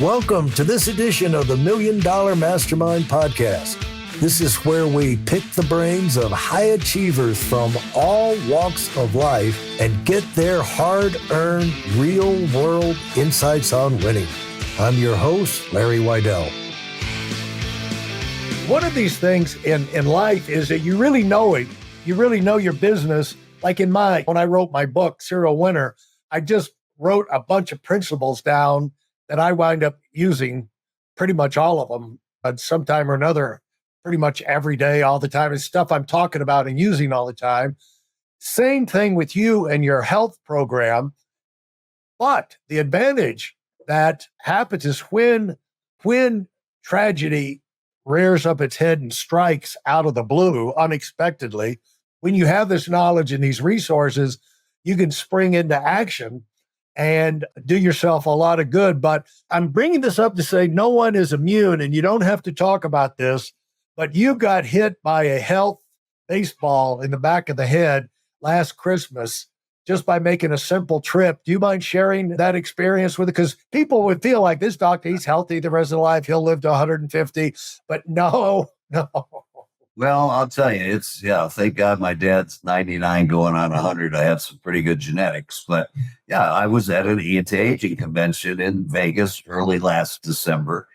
Welcome to this edition of the Million Dollar Mastermind podcast. This is where we pick the brains of high achievers from all walks of life and get their hard-earned, real-world insights on winning. I'm your host, Larry Weidel. One of these things in life is that you really know it. You really know your business. Like when I wrote my book, Serial Winner, I just wrote a bunch of principles down that I wind up using, pretty much all of them at some time or another, pretty much every day, all the time. It's stuff I'm talking about and using all the time. Same thing with you and your health program. But the advantage that happens is when tragedy rears up its head and strikes out of the blue unexpectedly, when you have this knowledge and these resources, you can spring into action and do yourself a lot of good. But I'm bringing this up to say no one is immune, and you don't have to talk about this, but you got hit by a health baseball in the back of the head last Christmas just by making a simple trip. Do you mind sharing that experience with it? Because people would feel like this doctor, he's healthy the rest of the life, he'll live to 150, but no. Well, I'll tell you, thank God my dad's 99 going on 100. I have some pretty good genetics. But yeah, I was at an anti-aging convention in Vegas early last December.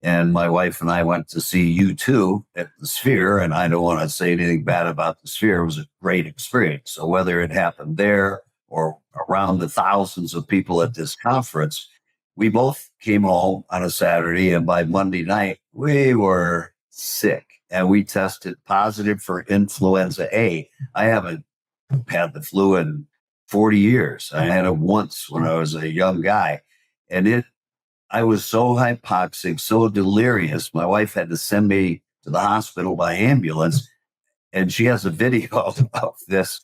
And my wife and I went to see U2 at the Sphere. And I don't want to say anything bad about the Sphere. It was a great experience. So whether it happened there or around the thousands of people at this conference, we both came home on a Saturday. And by Monday night, we were sick. And we tested positive for influenza A. I haven't had the flu in 40 years. I had it once when I was a young guy. And I was so hypoxic, so delirious. My wife had to send me to the hospital by ambulance. And she has a video of this.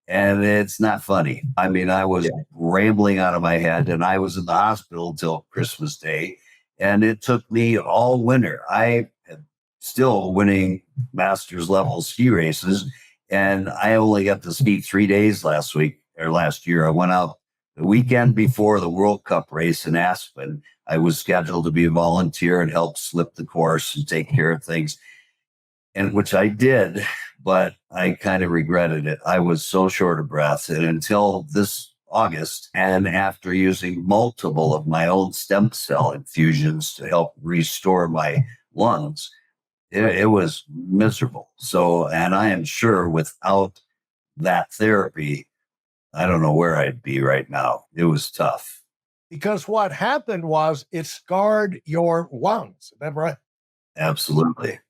And it's not funny. I mean, I was rambling out of my head, and I was in the hospital till Christmas Day. And it took me all winter. I still winning masters level ski races. And I only got to ski 3 days last year. I went out the weekend before the World Cup race in Aspen. I was scheduled to be a volunteer and help slip the course and take care of things, and which I did, but I kind of regretted it. I was so short of breath. And until this August, and after using multiple of my own stem cell infusions to help restore my lungs, it was miserable. So, and I am sure without that therapy, I don't know where I'd be right now. It was tough. Because what happened was it scarred your lungs. Is that right? Absolutely.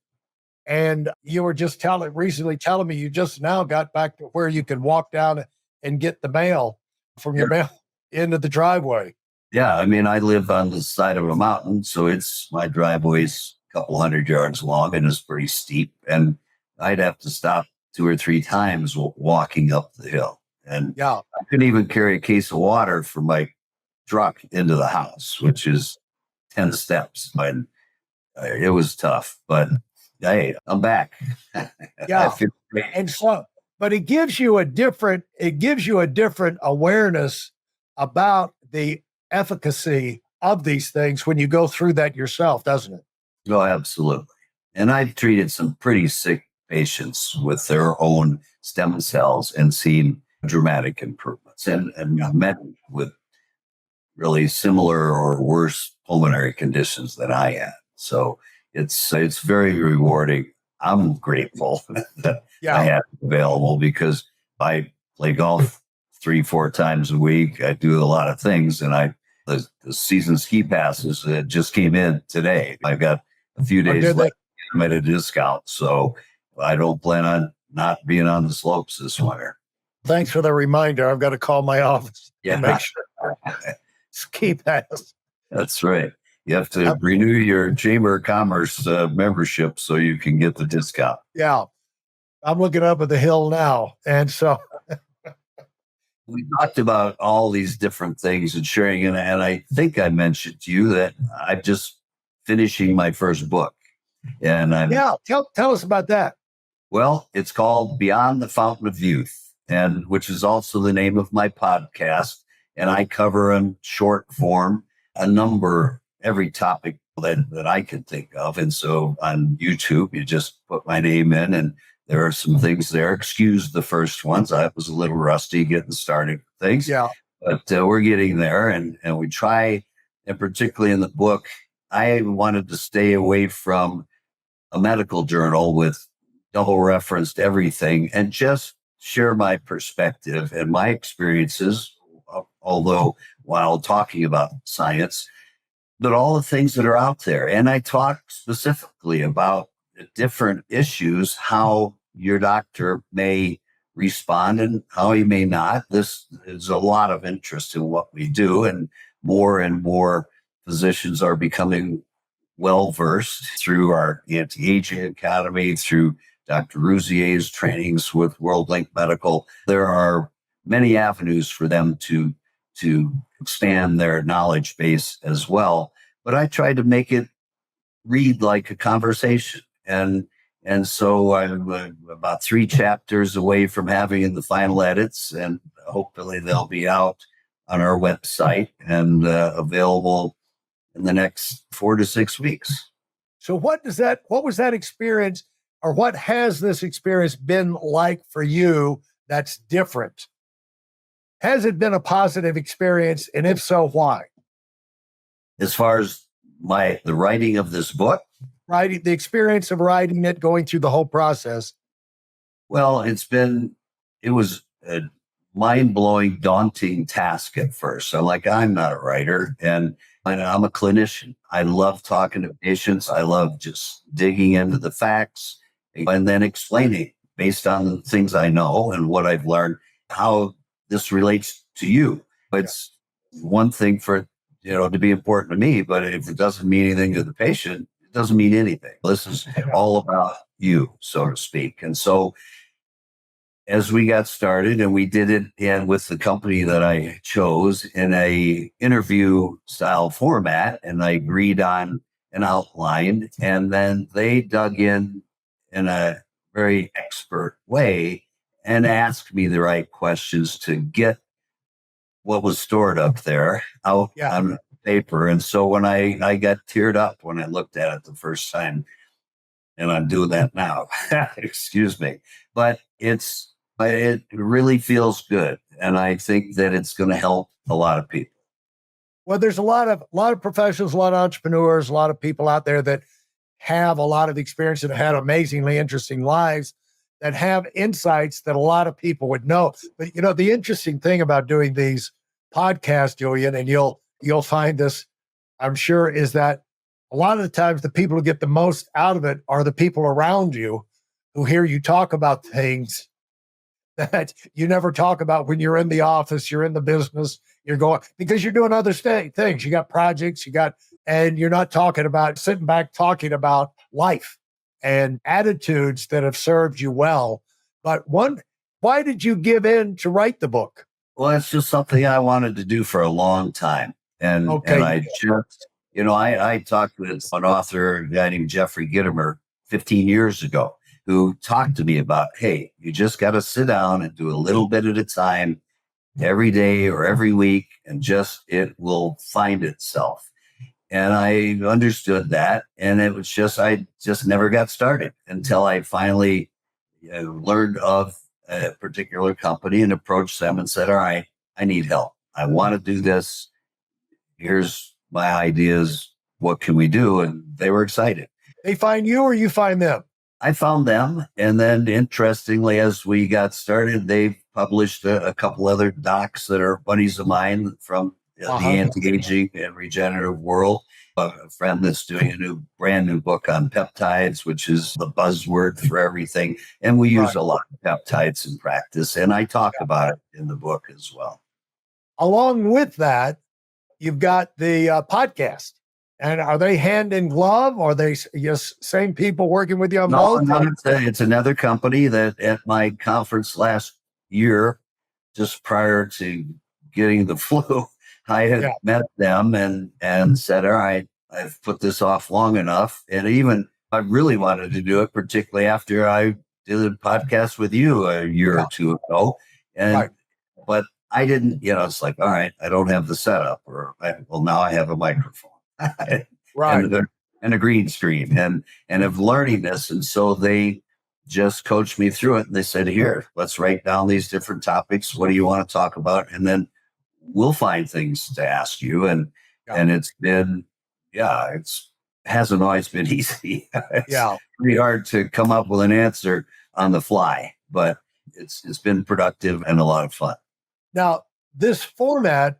And you were just recently telling me you just now got back to where you could walk down and get the mail from your mail into the driveway. Yeah. I mean, I live on the side of a mountain, so my driveway's couple 100 yards long, and it's pretty steep, and I'd have to stop 2 or 3 times walking up the hill. And I couldn't even carry a case of water from my truck into the house, which is 10 steps. And it was tough, but hey, I'm back. Yeah. And so, but it gives you a different awareness about the efficacy of these things when you go through that yourself, doesn't it? Oh, absolutely. And I've treated some pretty sick patients with their own stem cells and seen dramatic improvements, and many with really similar or worse pulmonary conditions than I had. So it's very rewarding. I'm grateful that I have it available, because I play golf 3-4 times a week. I do a lot of things, and the season ski passes that just came in today. I've got a few days left. I'm at a discount, so I don't plan on not being on the slopes this winter. Thanks for the reminder. I've got to call my office to make sure. Ski pass. That's right. You have to renew your Chamber of Commerce membership so you can get the discount. Yeah. I'm looking up at the hill now. And so we talked about all these different things and sharing, and I think I mentioned to you that I'm just finishing my first book. And tell us about that. Well, it's called Beyond the Fountain of Youth, and which is also the name of my podcast. And I cover in short form a number every topic that I could think of. And so on YouTube, you just put my name in and there are some things there. Excuse the first ones. I was a little rusty getting started with things, Yeah. but we're getting there and we try, and particularly in the book, I wanted to stay away from a medical journal with double referenced everything and just share my perspective and my experiences, although while talking about science, but all the things that are out there. And I talk specifically about the different issues, how your doctor may respond and how he may not. This is a lot of interest in what we do, and more physicians are becoming well versed through our anti-aging academy, through Dr. Rousier's trainings with World Link Medical. There are many avenues for them to expand their knowledge base as well. But I tried to make it read like a conversation. And so I'm about 3 chapters away from having the final edits, and hopefully they'll be out on our website and available in the next 4 to 6 weeks. So what was that experience, or what has this experience been like for you that's different? Has it been a positive experience? And if so, why? As far as the writing of this book, Writing, the experience of writing it, going through the whole process. well, it was a mind-blowing, daunting task at first. So like, I'm not a writer and I'm a clinician. I love talking to patients. I love just digging into the facts and then explaining based on the things I know and what I've learned, how this relates to you. It's one thing for it, to be important to me, but if it doesn't mean anything to the patient, it doesn't mean anything. This is all about you, so to speak. And so as we got started, and we did it with the company that I chose in a interview style format, and I agreed on an outline, and then they dug in a very expert way and asked me the right questions to get what was stored up there out on paper. And so when I got teared up when I looked at it the first time, and I'm doing that now, excuse me, but it really feels good. And I think that it's going to help a lot of people. Well, there's a lot of professionals, a lot of entrepreneurs, a lot of people out there that have a lot of experience and had amazingly interesting lives, that have insights that a lot of people would know. But the interesting thing about doing these podcasts, Julian, and you'll find this, I'm sure, is that a lot of the times the people who get the most out of it are the people around you who hear you talk about things that you never talk about when you're in the office, you're in the business, you're going, because you're doing other things. You got projects, and you're not sitting back talking about life and attitudes that have served you well. But why did you give in to write the book? Well, it's just something I wanted to do for a long time. And I just, I talked with an author, a guy named Jeffrey Gitomer 15 years ago, who talked to me about, hey, you just got to sit down and do a little bit at a time every day or every week, and it will find itself. And I understood that. And it was I just never got started until I finally learned of a particular company and approached them and said, all right, I need help. I want to do this. Here's my ideas. What can we do? And they were excited. They find you or you find them? I found them. And then interestingly, as we got started, they've published a couple other docs that are buddies of mine from the anti-aging and regenerative world. A friend that's doing a brand new book on peptides, which is the buzzword for everything. And we use a lot of peptides in practice. And I talk about it in the book as well. Along with that, you've got the podcast. And are they hand in glove? Or are they just same people working with you on both? No, it's another company that at my conference last year, just prior to getting the flu, I had met them and said, all right, I've put this off long enough. And even I really wanted to do it, particularly after I did a podcast with you a year or two ago. But I didn't, it's like, all right, I don't have the setup, now I have a microphone. Right. and and a green screen and of learning this. And so they just coached me through it. And they said, here, let's write down these different topics. What do you want to talk about? And then we'll find things to ask you. Yeah. And it's been, yeah, it's hasn't always been easy. It's Yeah. pretty hard to come up with an answer on the fly, but it's been productive and a lot of fun. Now, this format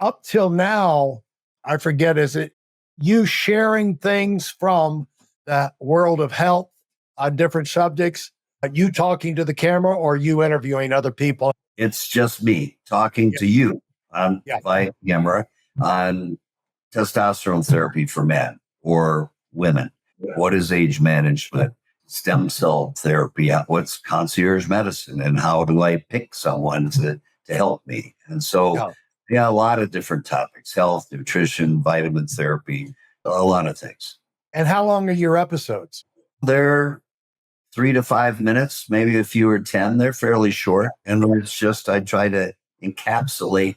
up till now, I forget, is it you sharing things from the world of health on different subjects? You talking to the camera or you interviewing other people? It's just me talking Yeah. to you on Yeah. by camera on testosterone therapy for men or women. What is age management? Stem cell therapy? What's concierge medicine? And how do I pick someone to help me? And so, Yeah. yeah, a lot of different topics: health, nutrition, vitamin therapy, a lot of things. And how long are your episodes? They're 3 to 5 minutes, maybe a few or 10. They're fairly short. And it's just, I try to encapsulate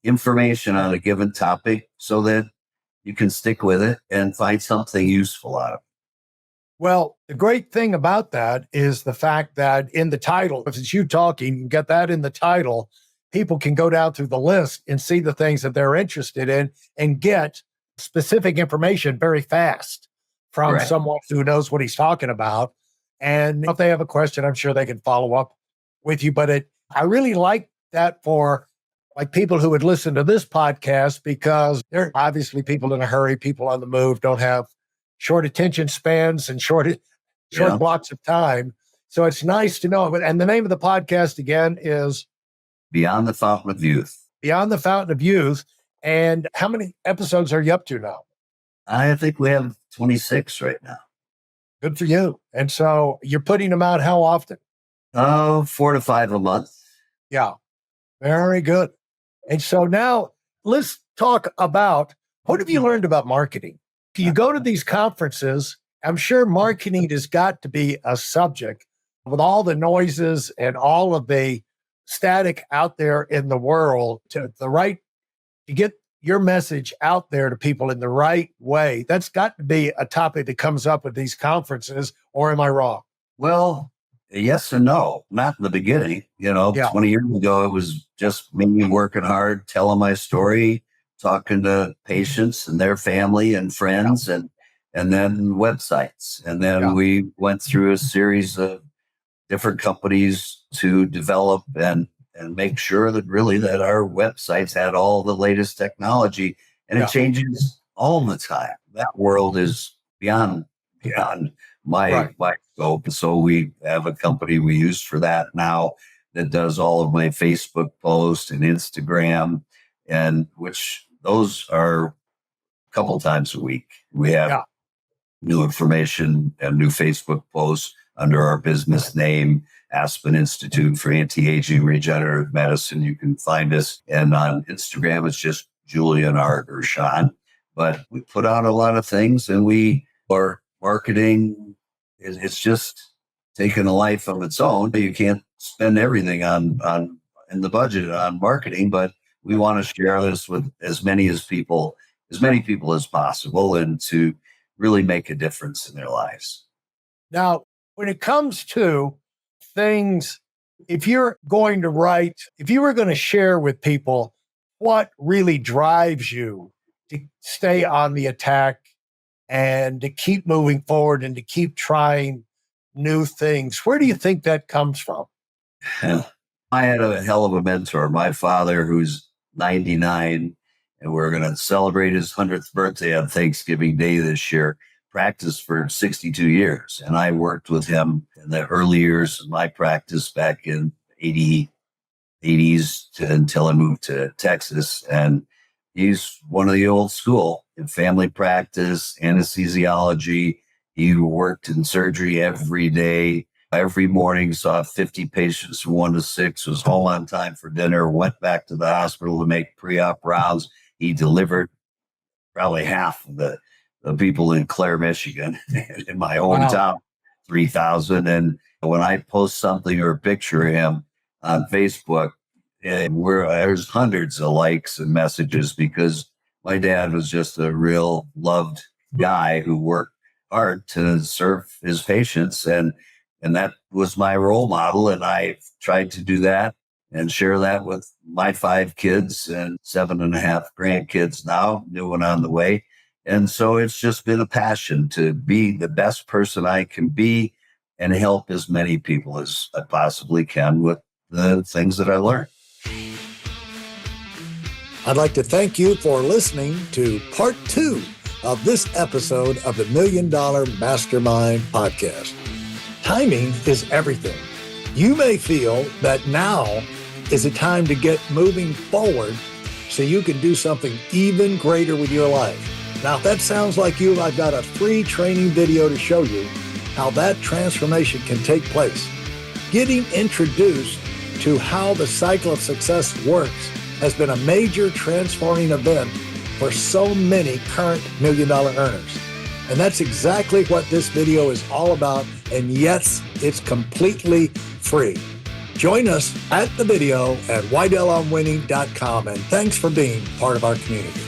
information on a given topic so that you can stick with it and find something useful out of it. Well, the great thing about that is the fact that in the title, if it's you talking, you get that in the title, people can go down through the list and see the things that they're interested in and get specific information very fast from Right. someone who knows what he's talking about. And if they have a question, I'm sure they can follow up with you. But I really like that for like people who would listen to this podcast because they're obviously people in a hurry, people on the move, don't have short attention spans and short Yeah. blocks of time. So it's nice to know. And the name of the podcast again is Beyond the Fountain of Youth. Beyond the Fountain of Youth. And how many episodes are you up to now? I think we have 26 right now. Good for you. And so you're putting them out how often? Oh, 4 to 5 a month. Yeah. Very good. And so now let's talk about what have you learned about marketing? You go to these conferences, I'm sure marketing has got to be a subject with all the noises and all of the static out there in the world to get your message out there to people in the right way. That's got to be a topic that comes up at these conferences, or am I wrong? Well, yes and no. Not in the beginning. Yeah. 20 years ago, it was just me working hard, telling my story, talking to patients and their family and friends, and then websites. And then we went through a series of different companies to develop and make sure that really that our websites had all the latest technology, and it changes all the time. That world is beyond my scope. So we have a company we use for that now that does all of my Facebook posts and Instagram, and which those are a couple times a week. We have new information and new Facebook posts under our business name, Aspen Institute for Anti-Aging Regenerative Medicine. You can find us. And on Instagram, it's just Julian R. Gershon. But we put out a lot of things, and we are marketing. It's just taken a life of its own. You can't spend everything on in the budget on marketing, but we want to share this with as many people as possible, and to really make a difference in their lives. Now, when it comes to things, if you were going to share with people what really drives you to stay on the attack and to keep moving forward and to keep trying new things, where do you think that comes from? I had a hell of a mentor, my father, who's 99, and we're going to celebrate his 100th birthday on Thanksgiving Day this year. Practiced for 62 years. And I worked with him in the early years of my practice back in 80s until I moved to Texas. And he's one of the old school in family practice, anesthesiology. He worked in surgery every day, every morning, saw 50 patients from 1 to 6, was home on time for dinner, went back to the hospital to make pre-op rounds. He delivered probably half of the people in Clare, Michigan, in my hometown, 3,000. And when I post something or a picture of him on Facebook, there's hundreds of likes and messages because my dad was just a real loved guy who worked hard to serve his patients. And that was my role model. And I tried to do that and share that with my 5 kids and 7.5 grandkids now, new one on the way. And so it's just been a passion to be the best person I can be and help as many people as I possibly can with the things that I learned. I'd like to thank you for listening to part 2 of this episode of the Million Dollar Mastermind podcast. Timing is everything. You may feel that now is a time to get moving forward so you can do something even greater with your life. Now, if that sounds like you, I've got a free training video to show you how that transformation can take place. Getting introduced to how the cycle of success works has been a major transforming event for so many current $1 million earners. And that's exactly what this video is all about. And yes, it's completely free. Join us at the video at weidelonwinning.com. And thanks for being part of our community.